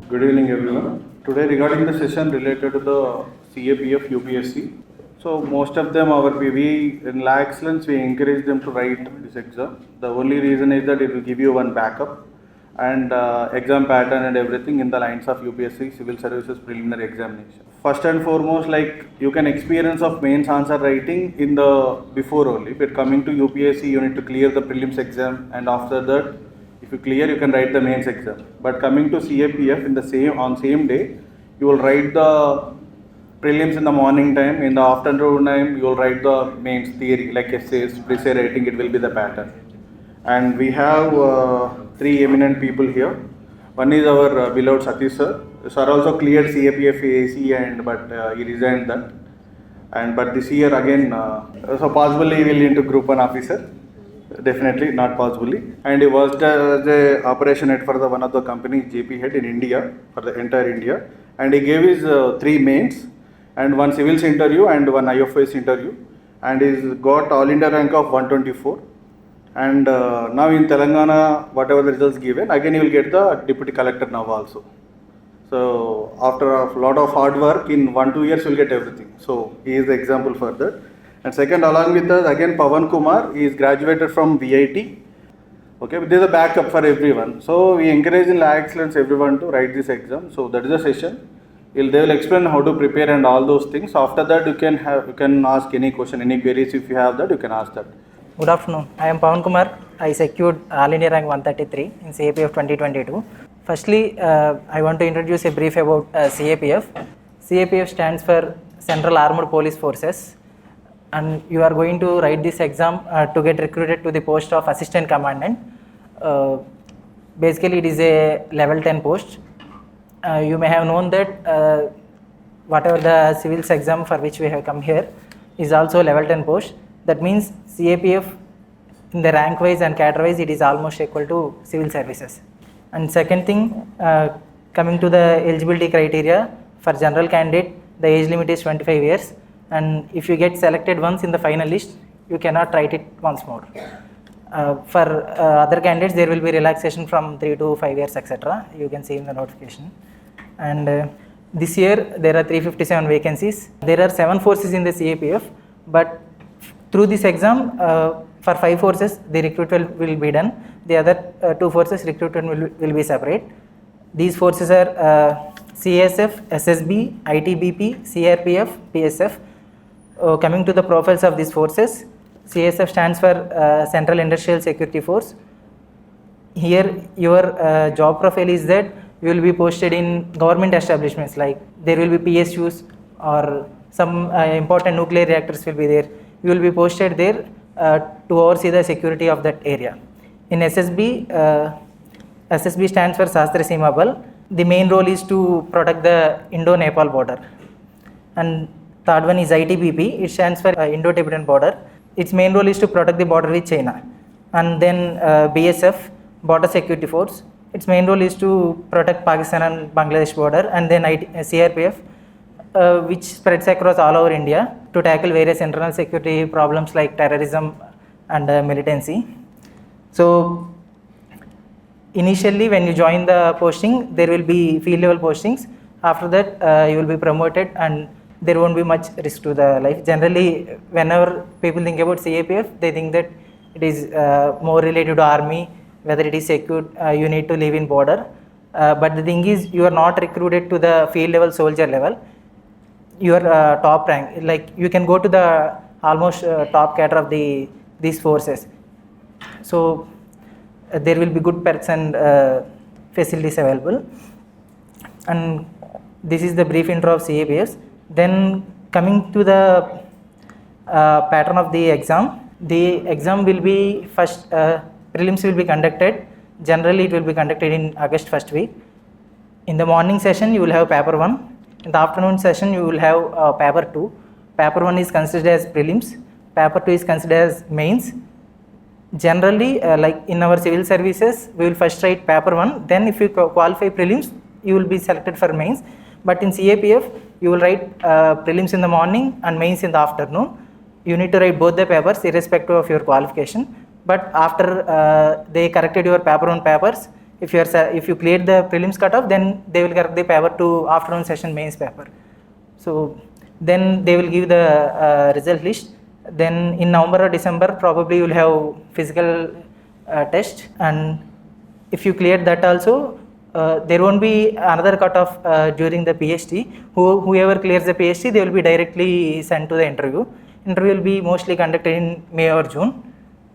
Good evening, everyone. Today, regarding the session related to the CAPF UPSC. So, most of them, we in Laexcellence, we encourage them to write this exam. The only reason is that it will give you one backup and exam pattern and everything in the lines of UPSC Civil Services Preliminary Examination. First and foremost, like you can experience of mains answer writing in the before only, but coming to UPSC, you need to clear the prelims exam, and after that, if you clear, you can write the mains exam. But coming to CAPF, in the same day, you will write the prelims in the morning time. In the afternoon time, you will write the mains theory like essays, essay writing. It will be the pattern. And we have three eminent people here. One is our beloved Satish sir. Sir also cleared CAPF AC, but he resigned that. But this year again, so possibly he will into Group 1 officer. Definitely not possibly. And he worked as a operation head for the one of the company JP head in India for the entire India. And he gave his three mains and one civils interview and one IFS interview. And he's got all India rank of 124. And now in Telangana, whatever the results given, again he will get the deputy collector now also. So after a lot of hard work, in 1-2 years he will get everything. So he is the example for that. And second, along with us again Pavan Kumar, he is graduated from VIT. Okay, but there is a backup for everyone. So we encourage in Laexcellence everyone to write this exam. So that is the session. They will explain how to prepare and all those things. After that, you can ask any question, any queries. If you have that, you can ask that. Good afternoon. I am Pavan Kumar. I secured All India rank 133 in CAPF 2022. Firstly, I want to introduce a brief about CAPF. CAPF stands for Central Armed Police Forces, and you are going to write this exam to get recruited to the post of Assistant Commandant. Basically, it is a level 10 post. You may have known that whatever the civils exam for which we have come here is also level 10 post. That means CAPF in the rank wise and cadre wise, it is almost equal to civil services. And second thing, coming to the eligibility criteria, for general candidate, the age limit is 25 years. And if you get selected once in the final list, you cannot write it once more. For other candidates, there will be relaxation from 3 to 5 years, etc. You can see in the notification. And this year, there are 357 vacancies. There are 7 forces in the CAPF, but through this exam, for 5 forces, the recruitment will be done. The other 2 forces, recruitment will be separate. These forces are CSF, SSB, ITBP, CRPF, PSF. Coming to the profiles of these forces, CSF stands for Central Industrial Security Force. Here, your job profile is that you will be posted in government establishments, like there will be PSUs or some important nuclear reactors will be there. You will be posted there to oversee the security of that area. In SSB, SSB stands for Sastra Seema Bal. The main role is to protect the Indo-Nepal border. And third one is ITBP. It stands for Indo-Tibetan border. Its main role is to protect the border with China. And then BSF, Border Security Force. Its main role is to protect Pakistan and Bangladesh border. And then CRPF, which spreads across all over India to tackle various internal security problems like terrorism and militancy. So initially, when you join the posting, there will be field level postings. After that, you will be promoted and there won't be much risk to the life. Generally, whenever people think about CAPF, they think that it is more related to army, whether it is secured, you need to live in border. But the thing is, you are not recruited to the field level soldier level. You are top rank, like you can go to the almost top cadre of these forces. So there will be good perks and facilities available. And this is the brief intro of CAPFs. Then coming to the pattern of the exam will be first, prelims will be conducted. Generally, it will be conducted in August first week. In the morning session, you will have paper 1. In the afternoon session, you will have paper 2. Paper 1 is considered as prelims. Paper 2 is considered as mains. Generally, like in our civil services, we will first write paper 1. Then if you qualify prelims, you will be selected for mains. But in CAPF, you will write prelims in the morning and mains in the afternoon. You need to write both the papers irrespective of your qualification. But after they corrected your paper 1 papers, if you clear the prelims cutoff, then they will correct the paper to afternoon session mains paper. So then they will give the result list. Then in November or December probably you will have physical test, and if you clear that also, there won't be another cutoff during the PhD. Whoever clears the PhD, they will be directly sent to the interview. Interview will be mostly conducted in May or June.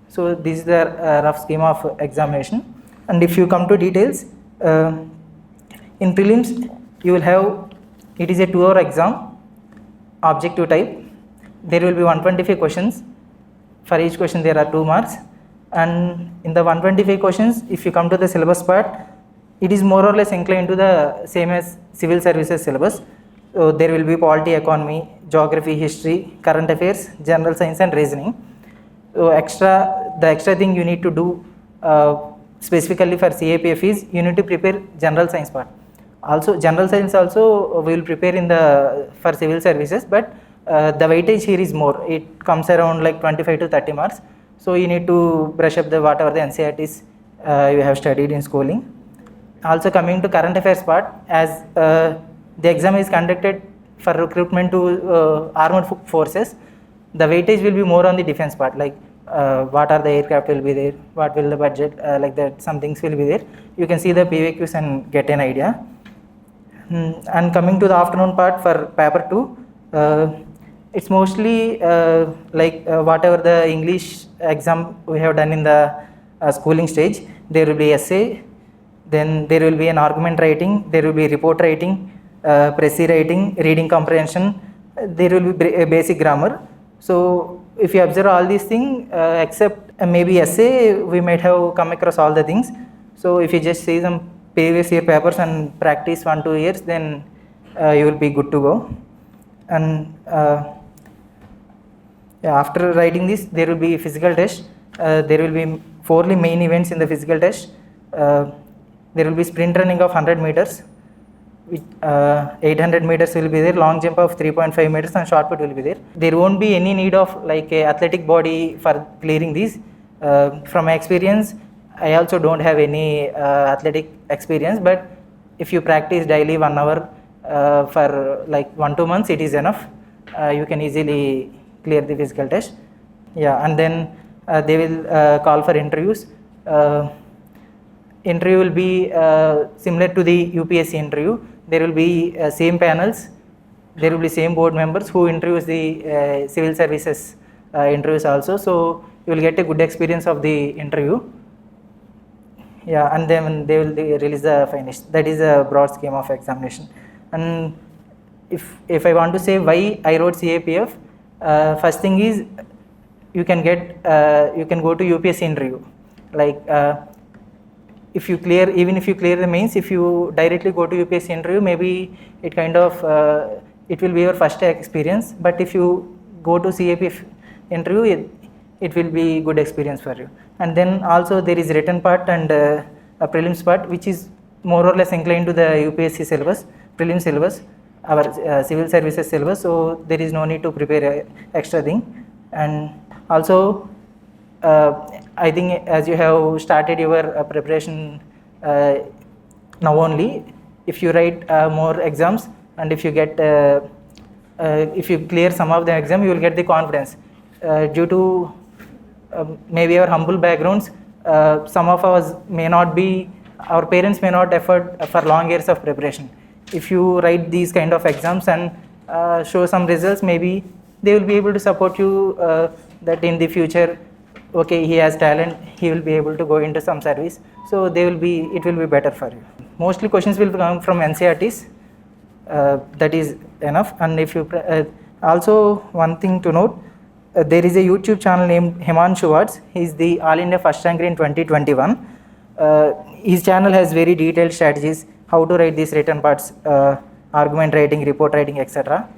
So this is the rough scheme of examination. And if you come to details, in prelims you will have, it is a 2-hour exam, objective type. There will be 125 questions. For each question there are 2 marks. And in the 125 questions, if you come to the syllabus part, it is more or less inclined to the same as civil services syllabus. So there will be polity, economy, geography, history, current affairs, general science and reasoning. So the extra thing you need to do specifically for CAPF is you need to prepare general science part. Also general science also we will prepare for civil services, but the weightage here is more. It comes around like 25 to 30 marks. So you need to brush up whatever the NCERTs you have studied in schooling. Also coming to current affairs part, as the exam is conducted for recruitment to armed forces, the weightage will be more on the defense part, like what are the aircraft will be there, what will the budget, like that, some things will be there. You can see the PVQs and get an idea. And coming to the afternoon part for paper 2, it's mostly like whatever the English exam we have done in the schooling stage. There will be essay, then there will be an argument writing, there will be report writing, précis writing, reading comprehension, there will be basic grammar. So if you observe all these things, except maybe essay, we might have come across all the things. So if you just see some previous year papers and practice 1-2 years, then you will be good to go. And after writing this, there will be physical test. There will be 4 main events in the physical test. There will be sprint running of 100 meters, 800 meters will be there, long jump of 3.5 meters and shot put will be there. There won't be any need of like a athletic body for clearing these. From my experience, I also don't have any athletic experience, but if you practice daily 1 hour for like 1-2 months, it is enough. You can easily clear the physical test. Yeah, and then they will call for interviews. Interview will be similar to the UPSC interview. There will be same panels, there will be same board members who interviews the civil services interviews also. So you will get a good experience of the interview. Yeah, and then they will release the finished. That is a broad scheme of examination. And if I want to say why I wrote CAPF, first thing is you can go to UPSC interview. Like if you clear the mains, if you directly go to UPSC interview, maybe it kind of it will be your first experience. But if you go to CAPF interview, it will be good experience for you. And then also there is written part and a prelims part, which is more or less inclined to the UPSC syllabus, prelims syllabus, our civil services syllabus. So there is no need to prepare a extra thing. And also I think as you have started your preparation now only, if you write more exams and if you clear some of the exam, you will get the confidence. Due to maybe our humble backgrounds, some of us may not be, our parents may not effort for long years of preparation. If you write these kind of exams and show some results, maybe they will be able to support you that in the future, okay, he has talent, he will be able to go into some service. So it will be better for you. Mostly questions will come from NCERTs. That is enough. And if you also one thing to note, there is a YouTube channel named Himanshu Watts. He is the All India first ranker in 2021. His channel has very detailed strategies how to write these written parts, argument writing, report writing, etc.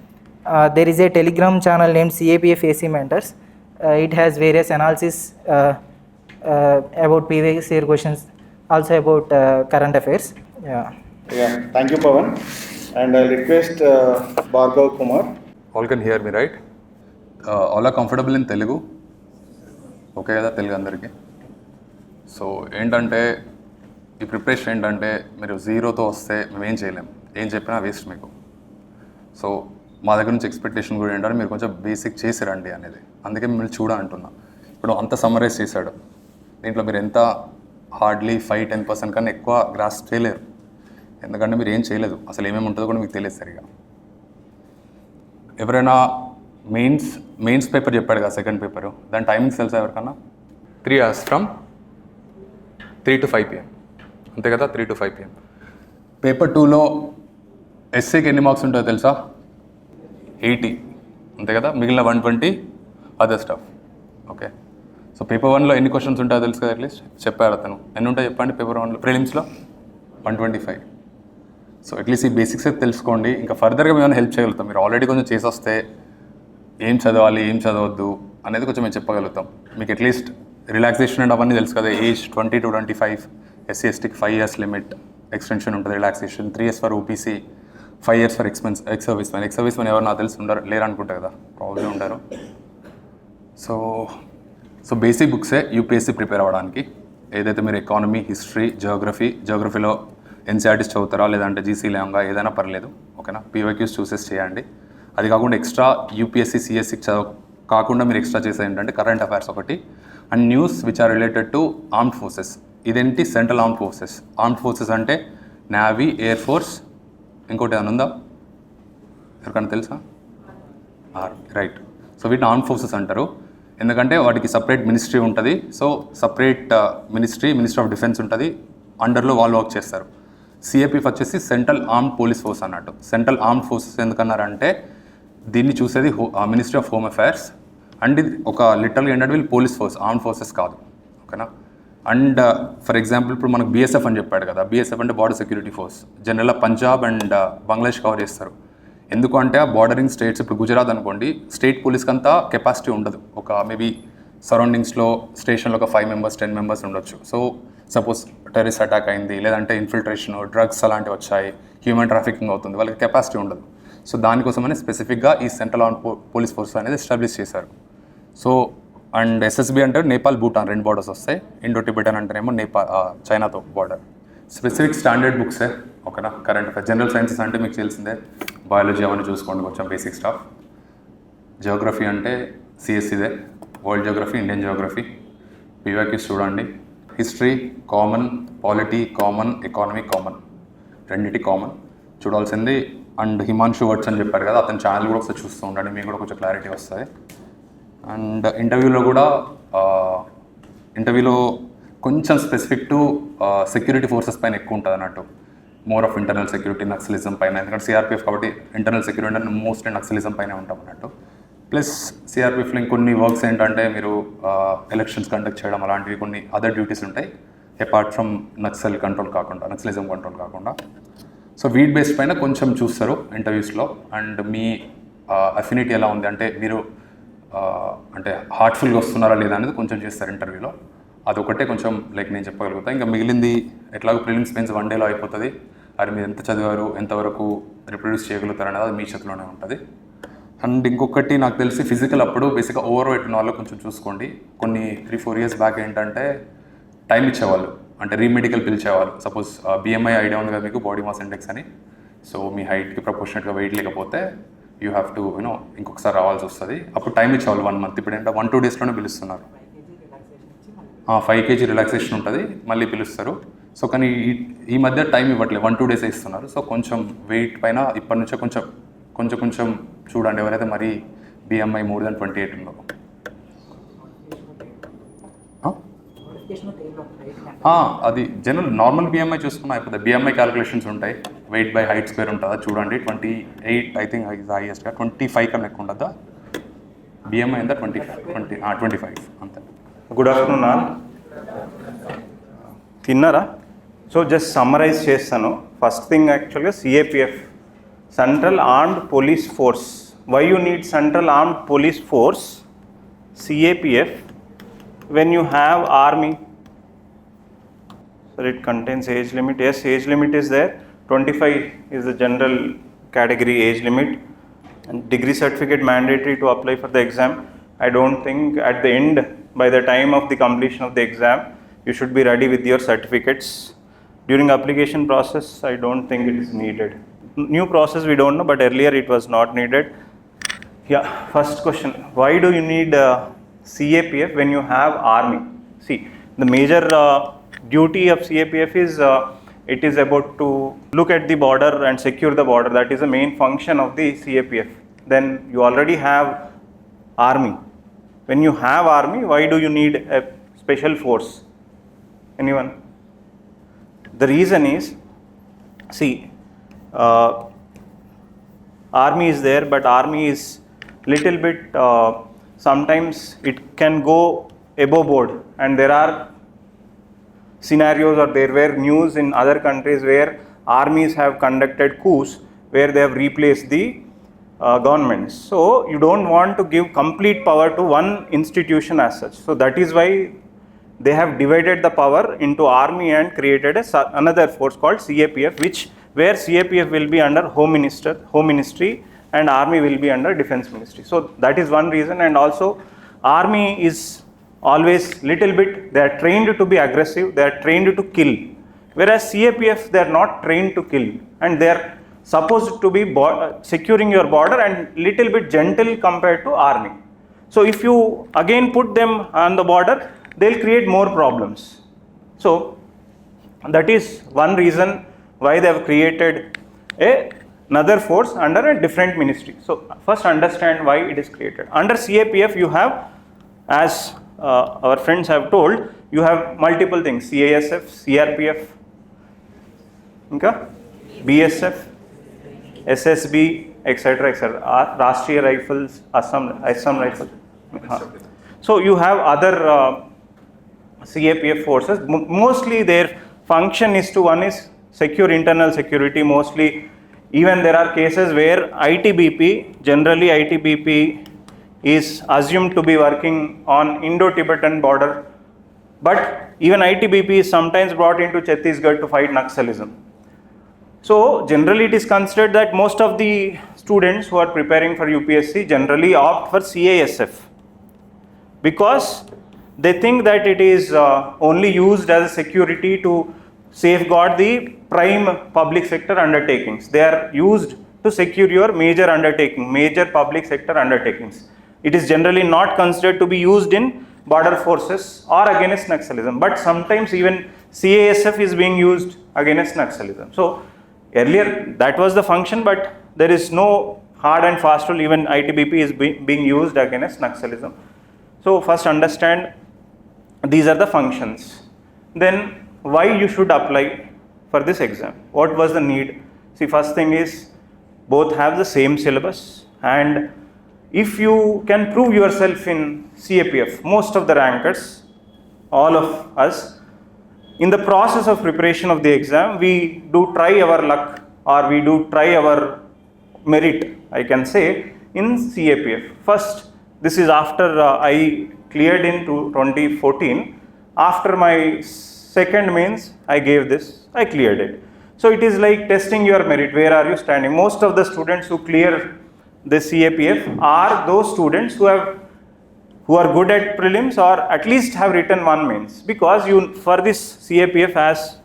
There is a Telegram channel named CAPF AC Mentors. It has various analysis about previous year questions, also about current affairs. Yeah. Thank you, Pawan. And I'll request Bhargav Kumar. All can hear me, right? All are comfortable in Telugu? Okay కదా తెలుగు అందరికీ. So ఏంటంటే ఈ preparation ఏంటంటే మీరు జీరోతో వస్తే మేము ఏం చేయలేం, ఏం చెప్పినా వేస్ట్ మీకు. సో మా దగ్గర నుంచి ఎక్స్పెక్టేషన్ కూడా ఏంటంటే మీరు కొంచెం బేసిక్ చేసి రండి అనేది. అందుకే మిమ్మల్ని అంటున్నా. ఇప్పుడు అంత సమ్మరైజ్ చేశాడు, దీంట్లో మీరు ఎంత హార్డ్లీ 5-10% కన్నా ఎక్కువ గ్రాస్ చేయలేరు. ఎందుకంటే మీరు ఏం చేయలేదు, అసలు ఏమేమి ఉంటుందో కూడా మీకు తెలియదు సరిగా. ఎవరైనా మెయిన్స్ పేపర్ చెప్పాడు కదా, సెకండ్ పేపరు, దాని టైమింగ్స్ తెలుసా ఎవరికన్నా? 3 hours ఫ్రమ్ 3 to 5 PM, అంతే కదా, 3 to 5 PM. పేపర్ 2లో ఎస్ఏకి ఎన్ని మార్క్స్ ఉంటుందో తెలుసా? 80, అంతే కదా, మిగిలిన 120 other stuff. Okay, so paper 1లో ఎన్ని క్వశ్చన్స్ ఉంటాయో తెలుసు కదా, అట్లీస్ట్ చెప్పాడు అతను. ఎన్ని ఉంటాయో చెప్పండి పేపర్ 1లో, ప్రిలిమ్స్లో 125. సో అట్లీస్ట్ ఈ బేసిక్స్ అయితే తెలుసుకోండి. ఇంకా ఫర్దర్గా మేము హెల్ప్ చేయగలుగుతాం. మీరు ఆల్రెడీ కొంచెం చేసి వస్తే ఏం చదవాలి ఏం చదవద్దు అనేది కొంచెం మేము చెప్పగలుగుతాం. మీకు అట్లీస్ట్ రిలాక్సేషన్ అండ్ అవన్నీ తెలుసు కదా, ఏజ్ 20 to 25, SC STకి 5 years లిమిట్, ఎక్స్టెన్షన్ ఉంటుంది relaxation, 3 years for OPC, 5 years for ex service man ఎవరు నాకు తెలిసి లేరు అనుకుంటా కదా, ప్రాబ్లమ్ ఉంటారు. సో బేసిక్ బుక్సే UPSC ప్రిపేర్ అవ్వడానికి. ఏదైతే మీరు ఎకానమీ, హిస్టరీ, జియోగ్రఫీలో NCERTs చదువుతారా లేదంటే GC లేంగా ఏదైనా పర్లేదు, ఓకేనా. PYQs చూసేసి చేయండి. అది కాకుండా ఎక్స్ట్రా UPSC CSC కాకుండా మీరు ఎక్స్ట్రా చేసేది ఏంటంటే కరెంట్ అఫైర్స్ ఒకటి, and news which are related to armed forces. ఇదేంటి? Central armed forces. Armed forces అంటే నేవీ, ఎయిర్ ఫోర్స్, ఇంకోటి ఏమైనా ఉందా ఎవరికైనా తెలుసా? రైట్. సో వీటిని ఆర్మ్డ్ ఫోర్సెస్ అంటారు, ఎందుకంటే వాటికి సపరేట్ మినిస్ట్రీ ఉంటుంది. So separate ministry of defence ఉంటుంది, అండర్లో వాళ్ళు వర్క్ చేస్తారు. CAPF వచ్చేసి సెంట్రల్ ఆర్మ్డ్ పోలీస్ ఫోర్స్ అన్నట్టు. సెంట్రల్ ఆర్మ్డ్ ఫోర్సెస్ ఎందుకన్నారంటే దీన్ని చూసేది ministry of home affairs, and ఇది ఒక లిటరల్గా ఏంటంటే వీళ్ళు పోలీస్ ఫోర్స్, ఆర్మ్డ్ ఫోర్సెస్ కాదు, ఓకేనా. అండ్ ఫర్ ఎగ్జాంపుల్ ఇప్పుడు మనకు BSF అని చెప్పాడు కదా, BSF అంటే బార్డర్ సెక్యూరిటీ ఫోర్స్. జనరల్గా పంజాబ్ అండ్ బంగ్లాదేశ్ కవర్ చేస్తారు. ఎందుకు అంటే ఆ బార్డరింగ్ స్టేట్స్, ఇప్పుడు గుజరాత్ అనుకోండి, స్టేట్ పోలీస్కి అంతా కెపాసిటీ ఉండదు. ఒక మేబీ సరౌండింగ్స్లో స్టేషన్లో ఒక 5 members 10 members ఉండొచ్చు. సో సపోజ్ టెర్రరిస్ట్ అటాక్ అయింది, లేదంటే ఇన్ఫిల్ట్రేషన్, డ్రగ్స్ అలాంటివి వచ్చాయి, హ్యూమన్ ట్రాఫికింగ్ అవుతుంది, వాళ్ళకి కెపాసిటీ ఉండదు. సో దానికోసమని స్పెసిఫిక్గా ఈ సెంట్రల్ ఆర్మ్డ్ పోలీస్ ఫోర్స్ అనేది ఎస్టాబ్లిష్ చేశారు. సో అండ్ SSB అంటే నేపాల్, భూటాన్ 2 borders వస్తాయి. ఇండో టిబెటన్ అంటేనేమో చైనాతో బార్డర్. స్పెసిఫిక్ స్టాండర్డ్ బుక్సే, ఓకేనా. కరెంట్ అఫైర్స్, జనరల్ సైన్సెస్ అంటే మీకు తెలిసిందే, బయాలజీ అవన్నీ చూసుకోండి కొంచెం బేసిక్ స్టాఫ్. జియోగ్రఫీ అంటే CSCదే, world geography, Indian geography, PYQs చూడండి. History common, polity common, economy common, రెండింటి కామన్ చూడాల్సింది. అండ్ హిమాన్షు వర్డ్స్ అని చెప్పారు కదా, అతని ఛానల్ కూడా ఒకసారి చూస్తూ ఉండండి, మీకు కూడా కొంచెం క్లారిటీ వస్తుంది. అండ్ ఇంటర్వ్యూలో కొంచెం స్పెసిఫిక్ టు సెక్యూరిటీ ఫోర్సెస్ పైన ఎక్కువ ఉంటుంది అన్నట్టు, more of internal security, naxalism పైన. ఎందుకంటే CRPF కాబట్టి ఇంటర్నల్ సెక్యూరిటీ అంటే మోస్ట్లీ నక్సలిజం పైన ఉంటాం అన్నట్టు. ప్లస్ CRPFలో ఇంకొన్ని వర్క్స్ ఏంటంటే మీరు ఎలక్షన్స్ కండక్ట్ చేయడం అలాంటివి కొన్ని అదర్ డ్యూటీస్ ఉంటాయి, అపార్ట్ ఫ్రమ్ నక్సలిజం కంట్రోల్ కాకుండా. సో వీట్ బేస్డ్ పైన కొంచెం చూస్తారు ఇంటర్వ్యూస్లో. అండ్ మీ అఫినిటీ ఎలా ఉంది అంటే మీరు అంటే హార్ట్ఫుల్గా వస్తున్నారా లేదా అనేది కొంచెం చేస్తారు ఇంటర్వ్యూలో. అదొకటే కొంచెం లైక్ నేను చెప్పగలుగుతాను. ఇంకా మిగిలింది ఎట్లాగో ప్రిలిమ్స్ మెయిన్స్ 1 dayలో అయిపోతుంది. అది మీరు ఎంత చదివారు, ఎంతవరకు రిప్రొడ్యూస్ చేయగలుగుతారు అనేది అది మీ చేతిలోనే ఉంటుంది. అండ్ ఇంకొకటి నాకు తెలిసి ఫిజికల్ అప్పుడు బేసిక్గా ఓవర్ వెయిట్ ఉన్న వాళ్ళు కొంచెం చూసుకోండి. కొన్ని 3-4 years బ్యాక్ ఏంటంటే టైం ఇచ్చేవాళ్ళు, అంటే రీమెడికల్ పిలిచేవాళ్ళు. సపోజ్ BMI ఐడియా ఉంది కదా మీకు, బాడీ మాస్ ఇండెక్స్ అని. సో మీ హైట్కి ప్రపోర్షనేట్గా వెయిట్ లేకపోతే యూ హ్యావ్ టు ఇంకొకసారి రావాల్సి వస్తుంది. అప్పుడు టైం ఇచ్చేవాళ్ళు 1 month. ఇప్పుడు ఏంటంటే 1-2 daysలోనే పిలుస్తున్నారు. 5 kg రిలాక్సేషన్ ఉంటుంది, మళ్ళీ పిలుస్తారు. సో కానీ ఈ మధ్య టైం ఇవ్వట్లేదు, 1-2 days ఇస్తున్నారు. సో కొంచెం వెయిట్ పైన ఇప్పటి నుంచే కొంచెం చూడండి, ఎవరైతే మరి BMI more than 28 ఉందో. అది జనరల్ నార్మల్ BMI చూసుకున్నా అయిపోతుంది. BMI క్యాలిక్యులేషన్స్ ఉంటాయి, వెయిట్ బై హైట్ స్క్వేర్ ఉంటుందా చూడండి. 28 ఐ థింక్ ఇస్ హైయెస్ట్గా, 25 కన్నా ఎక్కువ ఉంటుందా BMI? ఎంత 25 అంతే. Good afternoon all. తిన్నారా? సో జస్ట్ సమ్మరైజ్ చేస్తాను. ఫస్ట్ థింగ్ యాక్చువల్గా CAPF, central armed police force. Why you need central armed police force? CAPF, when you have army, so it contains age limit. Yes, age limit is there. 25 is the general category age limit, and degree certificate mandatory to apply for the exam. I don't think at the end, by the time of the completion of the exam, you should be ready with your certificates. During application process, I don't think it is needed. New process we don't know, but earlier it was not needed. Yeah, first question, why do you need CAPF when you have army? See, the major duty of CAPF is it is about to look at the border and secure the border. That is the main function of the CAPF. Then you already have army. When you have army, why do you need a special force? Anyone? The reason is, see, army is there, but army is little bit, sometimes it can go above board, and there are scenarios, or there were news in other countries where armies have conducted coups where they have replaced the governments. So you don't want to give complete power to one institution as such. So that is why they have divided the power into army and created another force called CAPF, where CAPF will be under Home Ministry, and army will be under Defense Ministry. So that is one reason. And also army is always little bit, they are trained to be aggressive, they are trained to kill, whereas CAPF, they are not trained to kill, and they are supposed to be securing your border and little bit gentle compared to army. So if you again put them on the border, they'll create more problems. So that is one reason why they have created another force under a different ministry. So first understand why it is created. Under CAPF you have, as our friends have told, you have multiple things: CASF, CRPF, BSF, SSB, etc., etc. Rashtriya Rifles, Assam Rifles. So you have other CAPF forces. Mostly their function is to, one is secure internal security. Mostly, even there are cases where generally ITBP is assumed to be working on Indo-Tibetan border, but even ITBP is sometimes brought into Chhattisgarh to fight Naxalism. So generally it is considered that most of the students who are preparing for UPSC generally opt for CASF, because they think that it is only used as a security to safeguard the prime public sector undertakings. They are used to secure your major public sector undertakings. It is generally not considered to be used in border forces or against Naxalism, but sometimes even CASF is being used against Naxalism. So earlier that was the function, but there is no hard and fast rule. Even ITBP is being used against Naxalism. So first understand these are the functions. Then why you should apply for this exam? What was the need? See, first thing is both have the same syllabus, and if you can prove yourself in CAPF, most of the rankers, all of us, in the process of preparation of the exam, we do try our luck, or we do try our merit, I can say, in CAPF. First, this is after I cleared in 2014. After my second mains, I gave this, I cleared it. So it is like testing your merit. Where are you standing? Most of the students who clear the CAPF are those students who are good at prelims, or at least have written one mains, because for this CAPF, as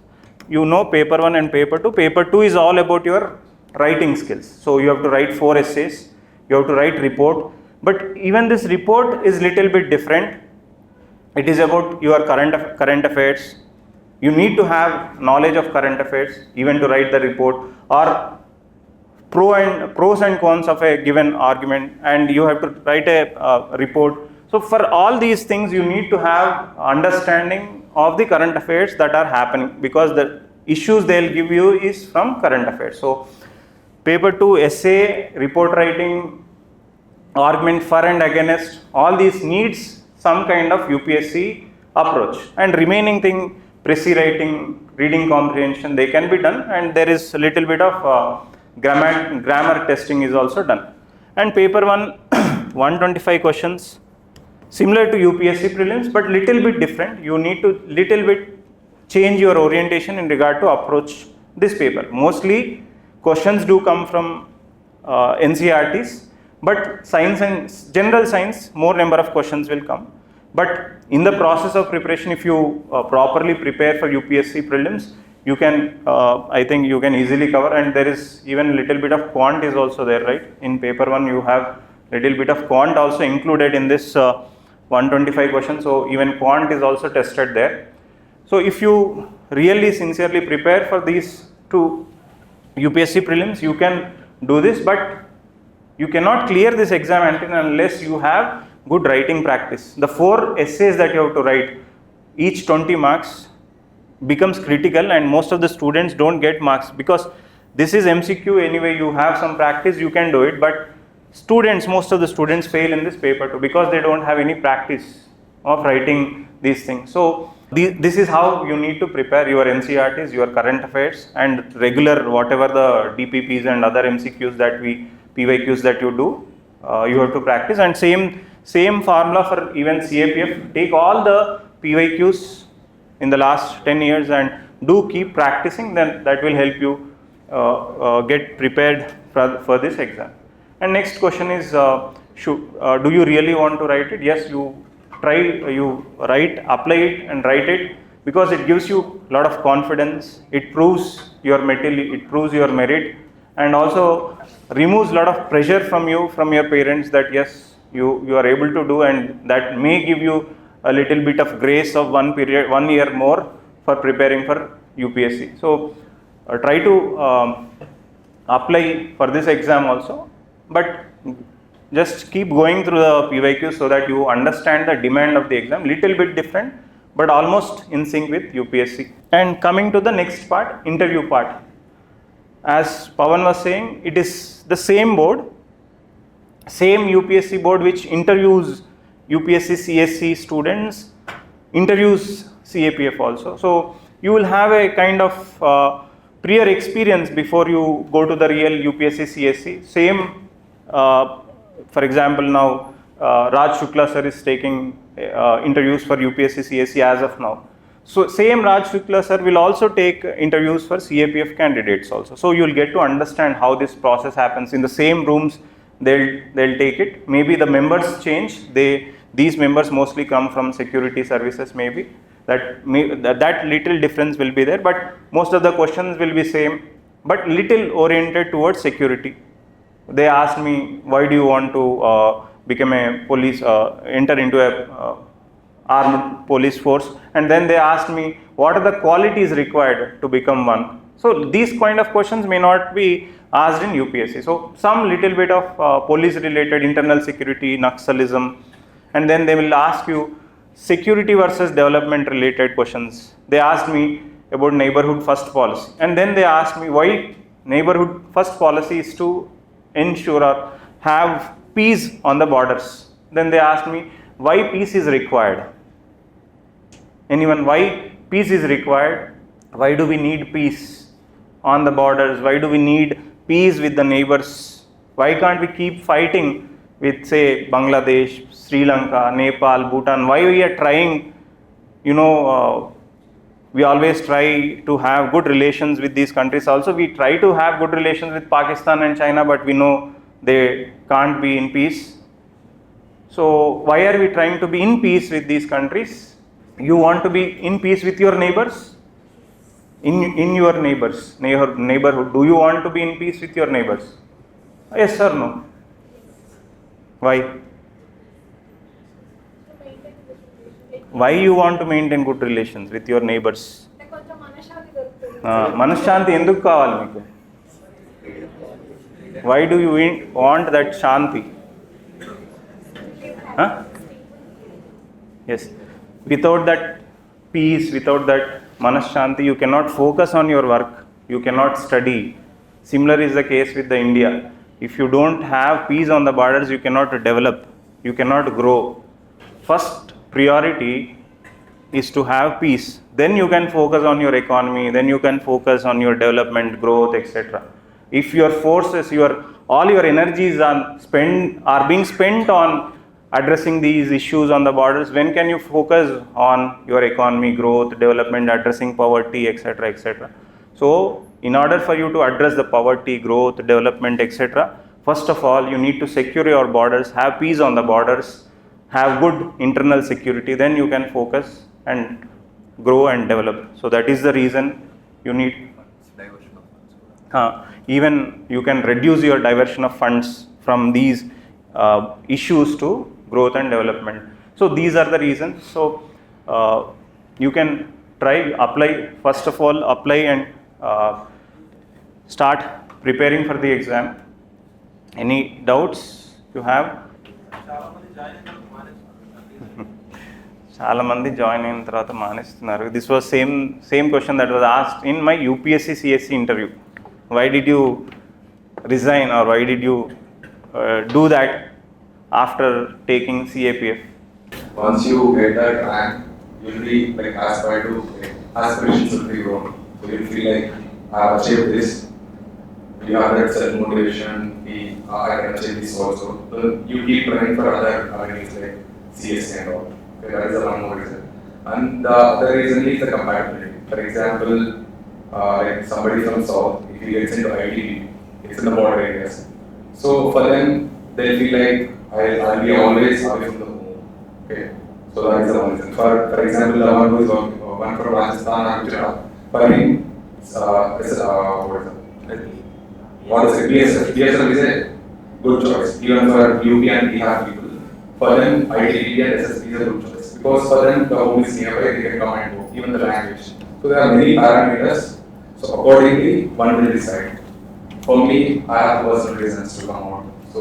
you know, paper 1 and paper 2. Paper 2 is all about your writing skills. So you have to write 4 essays, you have to write report, but even this report is little bit different. It is about your current affairs. You need to have knowledge of current affairs even to write the report, or pros and cons of a given argument, and you have to write a report. So for all these things, you need to have understanding of the current affairs that are happening, because the issues they'll give you is from current affairs. So paper 2, essay, report writing, argument for and against, all these needs some kind of UPSC approach. And remaining thing, précis writing, reading comprehension, they can be done, and there is a little bit of grammar testing is also done. And paper 1, 125 questions, similar to UPSC prelims, but little bit different. You need to little bit change your orientation in regard to approach this paper. Mostly questions do come from NCERTs, but science and general science, more number of questions will come. But in the process of preparation, if you properly prepare for UPSC prelims, you can, I think you can easily cover, and there is even little bit of quant is also there, right? In paper 1 you have little bit of quant also included in this 125 questions, so even quant is also tested there. So if you really sincerely prepare for these two UPSC prelims, you can do this, but you cannot clear this exam unless you have good writing practice. The 4 essays that you have to write, each 20 marks, becomes critical, and most of the students don't get marks because this is MCQ anyway. You have some practice, you can do it, but most of the students fail in this paper too because they don't have any practice of writing these things. So this is how you need to prepare your NCRTs, your current affairs, and regular whatever the DPPs and other MCQs that PYQs that you do, you have to practice. And same formula for even CAPF. Take all the PYQs in the last 10 years and do keep practicing, then that will help you get prepared for this exam. And next question is, do you really want to write it? Yes, you write, apply it and write it, because it gives you a lot of confidence. It proves your merit, and also removes a lot of pressure from your parents that yes, you are able to do, and that may give you a little bit of grace of 1 year more for preparing for UPSC. So try to apply for this exam also, but just keep going through the PYQs so that you understand the demand of the exam. Little bit different, but almost in sync with UPSC. And coming to the next part, interview part. As Pawan was saying, it is the same board, same UPSC board which interviews UPSC CSC students, interviews CAPF also. So you will have a kind of prior experience before you go to the real UPSC CSC. Same, for example, now Raj Shukla sir is taking interviews for UPSC CSC as of now. So same Raj Shukla sir will also take interviews for CAPF candidates also. So you will get to understand how this process happens. In the same rooms, they'll take it. Maybe the members change. These members mostly come from security services, maybe. That little difference will be there, but most of the questions will be same, but little oriented towards security. They asked me, why do you want to become a police, enter into a armed police force? And then they asked me, what are the qualities required to become one? So these kind of questions may not be asked in UPSC. So some little bit of police related, internal security, Naxalism, and then they will ask you security versus development related questions. They asked me about neighborhood first policy, and then they asked me why neighborhood first policy is to ensure or have peace on the borders. Then they asked me why peace is required. Anyone, why peace is required? Why do we need peace on the borders? Why do we need peace with the neighbors? Why can't we keep fighting with, say, Bangladesh, Sri Lanka, Nepal, Bhutan? Why we are trying, we always try to have good relations with these countries. Also, we try to have good relations with Pakistan and China, but we know they can't be in peace. So why are we trying to be in peace with these countries? You want to be in peace with your neighbors? In your neighborhood, do you want to be in peace with your neighbors? Yes or no? Why? Why you want to maintain good relations with your neighbors? Manashanti enduku kavali meeku? Why do you want that shanti? Yes. Without that peace, without that manashanti, you cannot focus on your work. You cannot study. Similar is the case with the India. If you don't have peace on the borders, you cannot develop. You cannot grow. First priority is to have peace. Then you can focus on your economy. Then you can focus on your development, growth, etc. If your forces, all your energies are being spent on addressing these issues on the borders, when can you focus on your economy, growth, development, addressing poverty, etc., etc. So in order for you to address the poverty, growth, development, etc., first of all, you need to secure your borders, have peace on the borders, have good internal security, then you can focus and grow and develop. So that is the reason you need even you can reduce your diversion of funds from these issues to growth and development. So these are the reasons. So you can try, apply, first of all apply and start preparing for the exam. Any doubts you have? చాలా మంది join అయిన తర్వాత మానేస్తున్నారు. This was same question that was asked in my UPSC CSC interview. Why did you resign, or why did you do that after taking CAPF? Once you get that rank, you'll be like aspired to, aspirations will be grown. So you'll feel like I have achieved this. You have that self-motivation, I can achieve this also. So you keep trying for other avenues like CSC and all. Okay, that is the one more reason. And the other reason is the compatibility. For example, like somebody from South, if he gets into IT, it's in the border areas. So for them, they feel like I'll be always away from the home. Okay, so that is the one reason. For example, the one who is one from Rajasthan or Gujarat, for him, what is it? PSF is a good choice. Even for UP and Bihar people, for them, ITB and SSB is a good choice. Because for them, the home is nearby, they can come and go, even the language. So there are many parameters. So accordingly, one will decide. For me, I have personal reasons to come out. So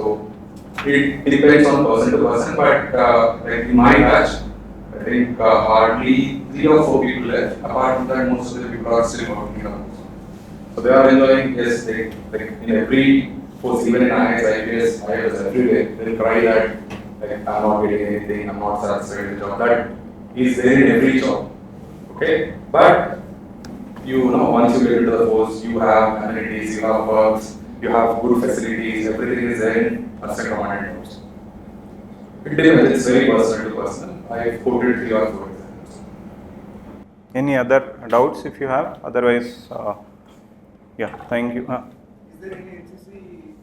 it depends on person to person. But like in my batch, I think hardly 3 or 4 people left. Apart from that, most of the people are still working out. So they are enjoying. Yes, they, like in every post, even in IAS, IPS, IAS, every day they try that. Like I'm not getting anything. I'm not satisfied with the job. That is there in every job. Okay, but you know, once you get into the post, you have amenities, you have perks, you have good facilities, everything is there in Assistant Commandant post. It depends, it's very personal to person. I quoted 3 or 4 examples. Any other doubts if you have? Otherwise, yeah, thank you. Is there any HSC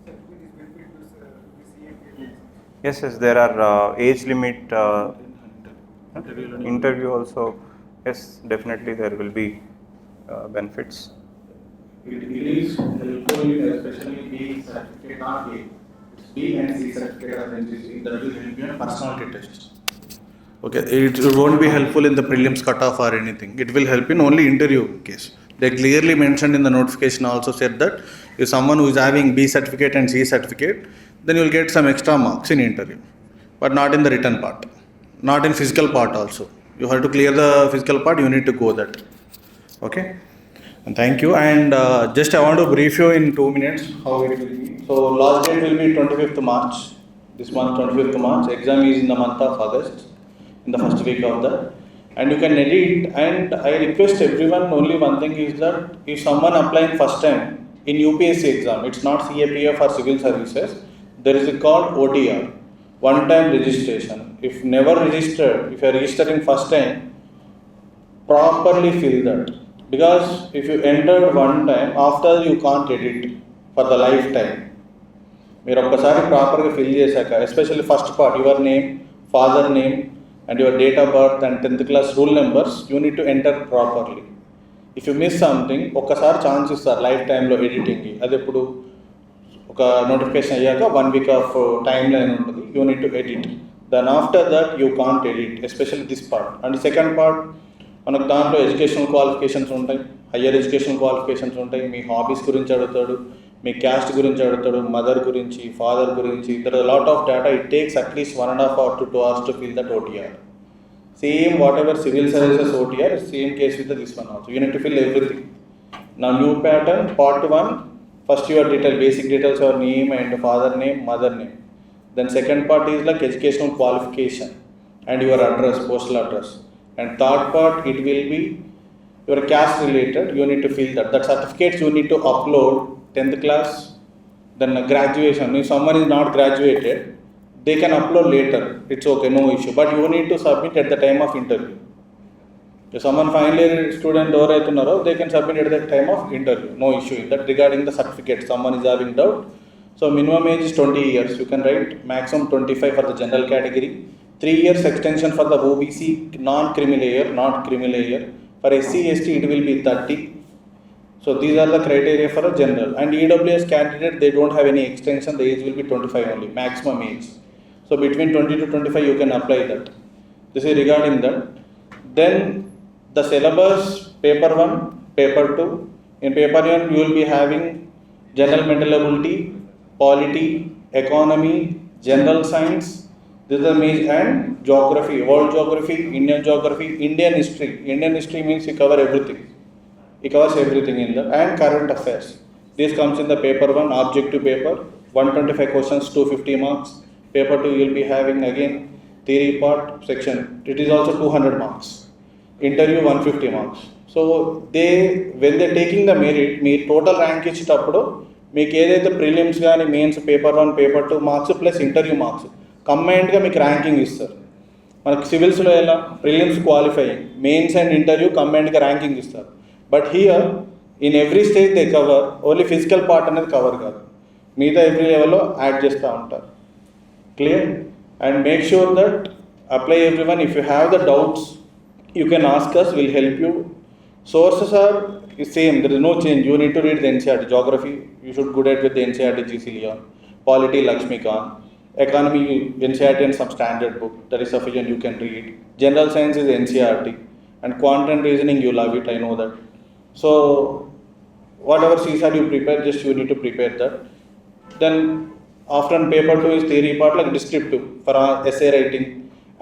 certificate is benefit to CAPF? Yes, there are age limit interview also. Yes, definitely there will be benefits. It is helpful in especially B certificate, not A. It's B and C certificate of NCC. That will help you in personality test. Okay, it won't be helpful in the prelims cutoff or anything. It will help in only interview case. They clearly mentioned in the notification also said that if someone who is having B certificate and C certificate, then you will get some extra marks in interview, but not in the written part, not in physical part also. You have to clear the physical part, you need to go that. Okay, and thank you. And just I want to brief you in 2 minutes how it will be. So last date will be 25th March. This month 25th March. Exam is in the month of August, in the first week of that. And you can edit. And I request everyone, only one thing is that if someone applying first time in UPSC exam, it's not CAPF or civil services, there is a called OTR, one time registration. If never registered, if you are registering first time, properly fill that. Because if you entered one time, after you can't edit for the lifetime. మీరు ఒక్కసారి ప్రాపర్గా fill చేశాక, especially first part, your name, father name and your date of birth and 10th class roll numbers, you need to enter properly. If you miss something, ఒక్కసారి chance ఇస్తారు life టైంలో ఎడిటింగ్కి. అది ఎప్పుడు ఒక నోటిఫికేషన్ అయ్యాక 1 week ఆఫ్ టైం లైన్ ఉంటుంది, you need to edit. Then after that you can't edit, especially this part. And second part, మనకు దాంట్లో ఎడ్యుకేషనల్ క్వాలిఫికేషన్స్ ఉంటాయి, హయ్యర్ ఎడ్యుకేషనల్ క్వాలిఫికేషన్స్ ఉంటాయి, మీ హాబీస్ గురించి అడుగుతాడు, మీ క్యాస్ట్ గురించి అడుగుతాడు, మదర్ గురించి, ఫాదర్ గురించి. There is lot of data. It takes at least 1.5 hours to 2 hours to fill that OTR. Same whatever civil services OTR, same case with this one also. You need to fill everything. Now new pattern, part 1, first your detail, basic details, your name and father name, mother name. Then second part is like educational qualification and your address, postal address. And third part, it will be your caste related, you need to fill that. That certificates you need to upload, 10th class, then graduation. If someone is not graduated, they can upload later, it's okay, no issue. But you need to submit at the time of interview. If someone final year student or they can submit at the time of interview, no issue in that. Regarding the certificate, someone is having doubt. So minimum age is 20 years, you can write maximum 25 for the general category. 3 years extension for the OBC, non-creamy layer, not creamy layer. For SC, ST, it will be 30. So these are the criteria for a general. And EWS candidate, they don't have any extension, the age will be 25 only, maximum age. So between 20 to 25 you can apply that. This is regarding that. Then the syllabus, paper 1, paper 2. In paper 1 you will be having general mental ability, polity, economy, general science, this is the main, and geography, world geography, Indian history. Indian history means you cover everything. It covers everything in that, and current affairs. This comes in the paper 1, objective paper, 125 questions, 250 marks. Paper 2 you will be having again theory part section. It is also 200 marks. Interview 150 marks. So they, when they are taking the merit, మీ total rank ఇచ్చేటప్పుడు మీకు ఏదైతే prelims కానీ mains paper 1, paper 2 marks plus interview marks కంబైన్డ్గా మీకు ranking ఇస్తారు. మనకి సివిల్స్లో ఎలా prelims qualifying, mains and interview కంబైన్డ్గా ర్యాంకింగ్ ఇస్తారు. But here in every stage they cover, only physical part అనేది కవర్ కాదు, మిగతా ఎవ్రీ లెవెల్లో యాడ్ చేస్తూ ఉంటారు. Clear? And make sure that apply every one. If you have the doubts you can ask us, we'll help you. Sources are same, there is no change. You need to read the NCERT. Geography, you should good at with the NCERT GC Leon. Polity, Lakshmikant. Economy, NCERT and some standard book, that is sufficient, you can read. General science is NCERT. And quant and reasoning, you love it, I know that. So, whatever CSAT you prepare, just you need to prepare that. Then, after paper 2 is theory part, like descriptive, for essay writing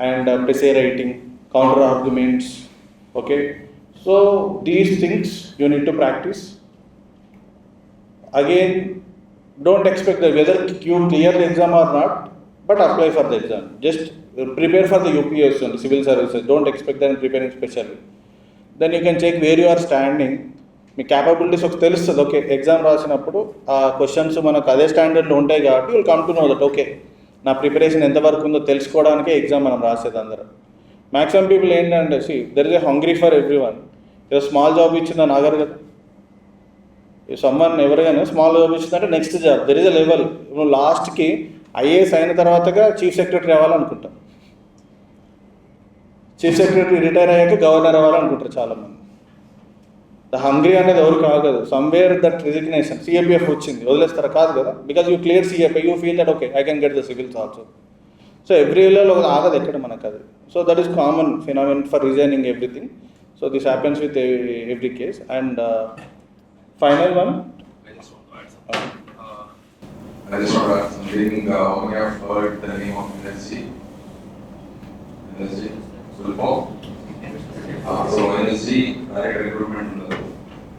and essay writing, counter arguments. Okay, so these things you need to practice. Again, don't expect that whether you clear the exam or not, but apply for the exam. Just prepare for the UPSC and civil services. Don't expect that and preparing specially. Then you can check where you are standing. Me capabilities ఒక తెలుస్తుంది. Okay, exam రాసినప్పుడు ఆ questions మనకు అదే స్టాండర్డ్లో ఉంటాయి కాబట్టి will come to know that okay నా ప్రిపరేషన్ ఎంతవరకు ఉందో తెలుసుకోవడానికే ఎగ్జామ్ మనం రాసేది అందరం. మ్యాక్సిమం పీపుల్ ఏంటంటే there is a hungry for every one. ఏదో స్మాల్ జాబ్ ఇచ్చిందా నాగర్ కదా, సమ్మన్ ఎవరికైనా స్మాల్ జాబ్ ఇచ్చిందంటే next job there is a level. నువ్వు లాస్ట్కి ఐఏఎస్ అయిన తర్వాతగా చీఫ్ సెక్రటరీ అవ్వాలనుకుంటాం, చీఫ్ సెక్రటరీ రిటైర్ అయ్యాక గవర్నర్ అవ్వాలనుకుంటారు చాలామంది. ద హంగ్రీ అనేది ఎవరు కాదు, సమ్వేర్ దట్ రిజిగ్నేషన్. CAPF వచ్చింది వదిలేస్తారా? కాదు కదా, because you clear CAPF, you feel that okay I can get the civils also. So every ఇయర్లో ఆగదు ఎక్కడ మనకు అది. So that is common phenomenon for resigning everything. So this happens with every case. And final one, I just want to ask something. How many have heard the name of NSG? NSG? So NSG, direct recruitment,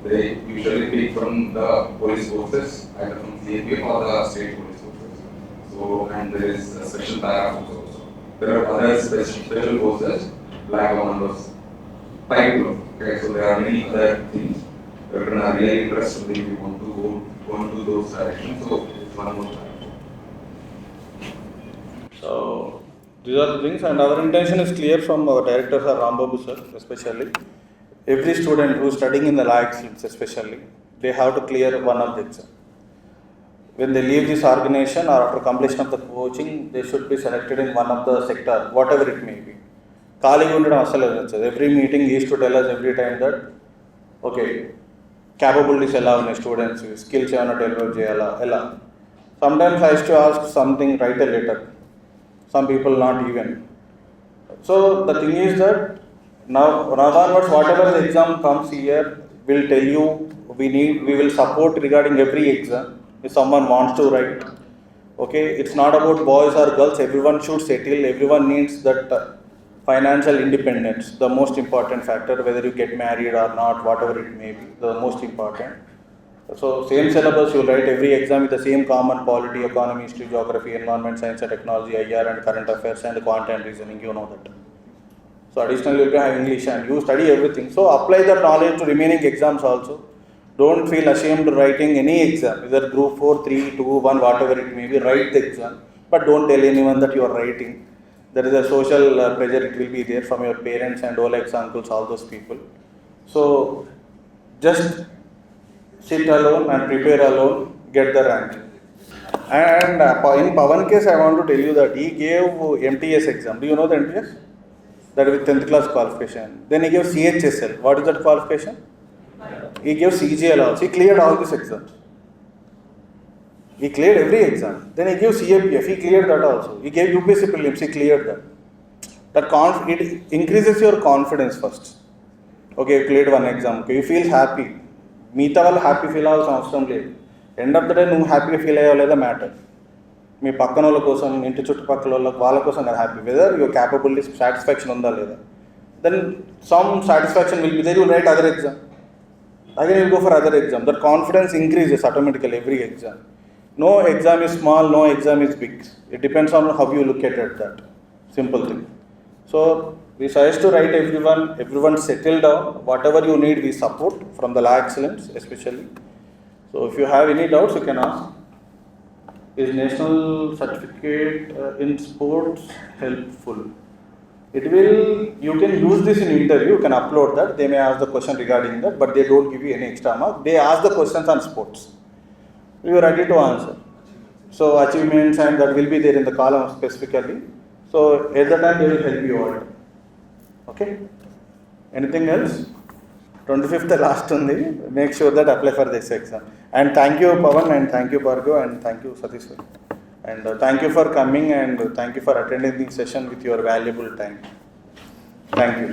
they usually pick from the police forces, either from CAPF or the state police forces. So, and there is a special paragraph also. There are other special forces, like commandos, type of. Okay, so there are many other things that are really interested if you want to go into those directions. So it's one more time. so these are the things, and our intention is clear from our director sir Rambabu sir. Especially every student who is studying in the Laexcellence, especially they have to clear one of the exam. When they leave this organization or after completion of the coaching, they should be selected in one of the sector, whatever it may be. ఖాళీగా ఉండడం అసలు నచ్చదు. Every meeting is to tell us every time that okay capabilities ఎలా ఉన్నాయి students, skills ఏమైనా develop చేయాలా ఎలా. Sometimes I to ask something, right a letter. Some people not even. So the thing is that now onwards whatever the exam comes here will tell you, we will support regarding every exam if someone wants to write. Okay, it's not about boys or girls, everyone should settle, everyone needs that financial independence, the most important factor, whether you get married or not, whatever it may be, the most important. So same syllabus you write every exam with the same common polity, economy, history, geography, environment, science and technology, IR and current affairs and quant and reasoning, you know that. So additionally you have English and you study everything. So apply that knowledge to remaining exams also. Don't feel ashamed writing any exam, either group 4, 3, 2, 1, whatever it may be, write the exam. But don't tell anyone that you are writing. There is a social pressure, it will be there from your parents and all ex uncles, all those people. So just sit alone and prepare alone, get the rank. And in Pawan case, I want to tell you that he gave MTS exam. Do you know the MTS? That with 10th class qualification. Then he gave CHSL. What is that qualification? He gave CGL also. He cleared all these exams. He cleared every exam. Then he gave CAPF. He cleared that also. He gave UPSC prelims. He cleared that. It increases your confidence first. Okay, you cleared one exam. Okay, you feel happy. మిగతా వాళ్ళు happy feel అవ్వాల్సిన అవసరం లేదు. End of the day నువ్వు హ్యాపీగా feel అయ్యావు లేదా matter. మీ పక్కన వాళ్ళ కోసం, ఇంటి చుట్టుపక్కల వాళ్ళ కోసం కదా happy. Whether your capability satisfaction ఉందా లేదా. Then some satisfaction will be there. You write other exam. Again you go for other exam. That confidence increases automatically every exam. No exam is small, no exam is big. It depends on how you look at that. Simple thing. So we suggest to write everyone settle down. Whatever you need, we support from the Laexcellence especially. So if you have any doubts, you can ask. Is national certificate in sports helpful? You can use this in interview. You can upload that. They may ask the question regarding that, but they don't give you any extra mark. They ask the questions on sports. You are ready to answer. So achievements and that will be there in the column specifically. So at that time they will help you out. Okay? Anything else? 25th last undi. Make sure that apply for this exam. And thank you Pawan, and thank you Bhargav, and thank you Satish. And thank you for coming, and thank you for attending this session with your valuable time. Thank you.